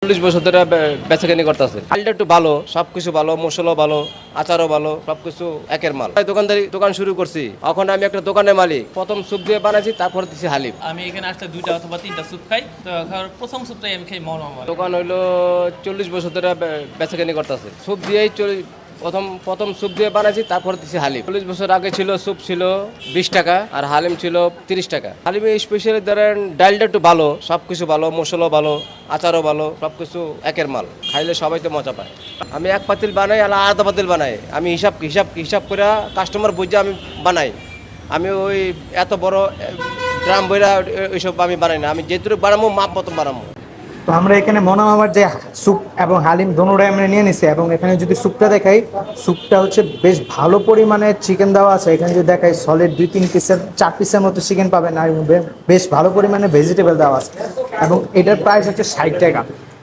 40 বছর ধরে বেচাকেনি করতেছে। চালটা একটু ভালো, সবকিছু ভালো, মশলাও ভালো, আচারও ভালো, সবকিছু একের মাল। দোকান শুরু করছি, এখন আমি একটা দোকানের মালিক। প্রথম স্যুপ দিয়ে বানাইছি, তারপর দিছি হালিম। আমি এখানে আসলে 2টা অথবা 3টা স্যুপ খাই। তো প্রথম স্যুপটাই আমি খাই মনোমাল। দোকান হইলো 40 বছর ধরে বেচাকেনি করতেছে। স্যুপ দিয়েই প্রথম স্যুপ দিয়ে বানাইছি, তারপর দিছি হালিম। 40 বছর আগে ছিল স্যুপ ছিল 20 টাকা আর হালিম ছিল 30 টাকা। হালিমে স্পেশালি ধরেন ডালটা একটু ভালো, সবকিছু ভালো, মশলাও ভালো, আচারও ভালো, সবকিছু একের মাল। খাইলে সবাই তো মজা পায়। আমি এক পাতিল বানাই আর আধা পাতিল বানাই। আমি হিসাব করে কাস্টমার বুঝে আমি বানাই। আমি ওই এত বড় ড্রাম বইরা ওইসব আমি বানাই না। আমি যেটুকু বানাবো মাপ মতো বানাবো। তো আমরা এখানে মনোমামার যে স্যুপ এবং হালিম দোনোটাই আমরা নিয়ে নিছি, এবং এখানে যদি স্যুপটা দেখাই, স্যুপটা হচ্ছে বেশ ভালো পরিমাণে চিকেন দেওয়া আছে। এখানে যদি দেখাই সলিড 2-3 পিসের 4 পিসের মতো চিকেন পাবেন, আর বেশ ভালো পরিমাণে ভেজিটেবল দেওয়া আছে, এবং এটার প্রাইস হচ্ছে 60 টাকা।